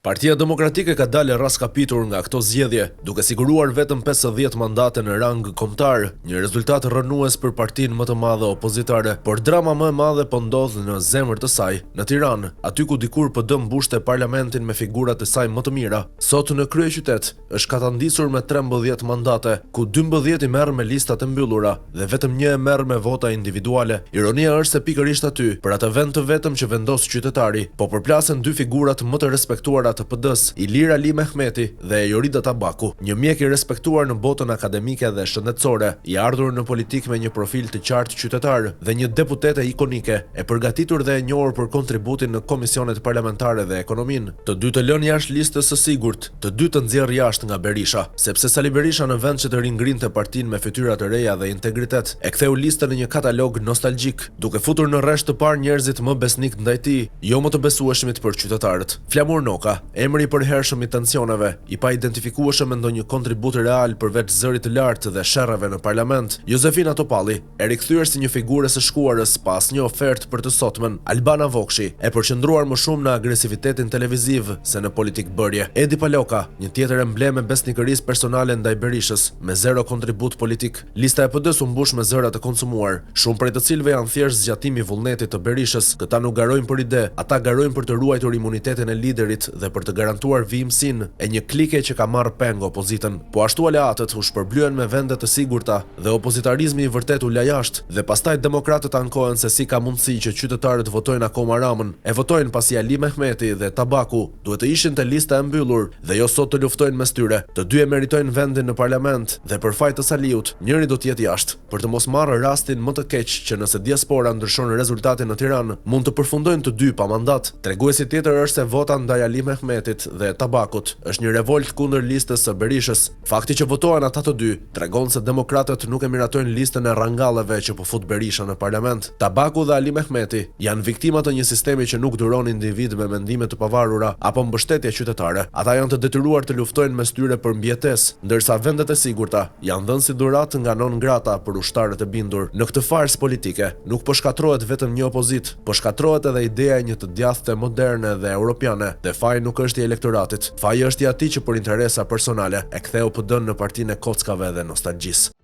Partia Demokratike ka dalë raskapitur nga këto zgjedhje, duke siguruar vetëm 50 mandate në rang kombëtar, një rezultat rrënues për partinë më të madhe opozitare, por drama më e madhe po ndodh në zemër të saj, në Tiranë, aty ku dikur PD mbushte parlamentin me figurat e saj më të mira. Sot në kryeqytet është katandisur me 13 mandate, ku 12 i merr me listat e mbyllura dhe vetëm një e merr me vota individuale. Ironia është se pikërisht aty, për atë vend të vetëm që vendos qytetari, po përplasen dy figurat më të respektuara të PD-s, Ilir Ali Mehmeti dhe Jorida Tabaku, një mjek i respektuar në botën akademike dhe shëndetësore, i ardhur në politikë me një profil të qartë qytetar dhe një deputete ikonike, e përgatitur dhe e njohur për kontributin në komisionet parlamentare dhe ekonominë. Të dy të lënë jashtë listës së sigurt, të dy të nxjerr jashtë nga Berisha, sepse Sali Berisha në vend që të ringrinte partinë me fytyra të reja dhe integritet, e ktheu listën në një katalog nostalgjik, duke futur në rresht të parë njerëzit më besnik ndaj tij, jo më të besueshmit për qytetarët. Flamur Noka, emri i përhershëm i tensioneve, i pa identifikueshëm me ndonjë kontribut real përveç zërit të lartë dhe sherrave në parlament. Josefina Topalli, e rikthyer si një figurë së shkuarës pas një ofertë për të sotmen. Albana Vokshi, e përqendruar më shumë në agresivitetin televiziv se në politikë bërje. Edi Paloka, një tjetër emblem e besnikërisë personale ndaj Berishës, me zero kontribut politik. Lista e PD-s u mbush me zëra të konsumuar, shumë prej të cilëve janë thjesht zgjatimi i vullnetit të Berishës. Këta nuk garojnë për ide, ata garojnë për të ruajtur imunitetin e liderit dhe për të garantuar vijimsinë e një klike që ka marrë peng opozitën. Po ashtu aleatët u shpërblyen me vende të sigurta dhe opozitarizmi i vërtet u la jashtë, dhe pastaj demokratët ankohen se si ka mundësi që qytetarët votojnë akoma Ramën. E votojnë pasi Ali Mehmeti dhe Tabaku duhet të ishin te lista e mbyllur dhe jo sot të luftojnë mes tyre. Të dy e meritojnë vendin në parlament dhe për faj të Saliut, njëri do të jetë jashtë, për të mos marrë rastin më të keq që nëse diaspora ndryshon rezultatin në Tiranë, mund të përfundojnë të dy pa mandat. Treguesi tjetër është se vota ndaj Ali Mehmetit dhe Tabakut është një revolt kundër listës së Berishës. Fakti që votohen ata të dy tregon se demokratët nuk e miratojnë listën e rangalleve që po fut Berisha në parlament. Tabaku dhe Ali Mehmeti janë viktima të një sistemi që nuk duron individ me mendime të pavarura apo mbështetje qytetare. Ata janë të detyruar të luftojnë mes tyre për mbijetesë, ndërsa vendet e sigurta janë dhënë si dhuratë nga non grata për ushtarët e bindur. Në këtë farsë politike nuk po shkatrohet vetëm një opozit, po shkatrohet edhe ideja e një të djathtë moderne dhe europiane. Dhe faji nuk është i elektoratit, faji është i atij që për interesa personale e ktheu PD-n në partinë e kockave dhe nostalgjisë.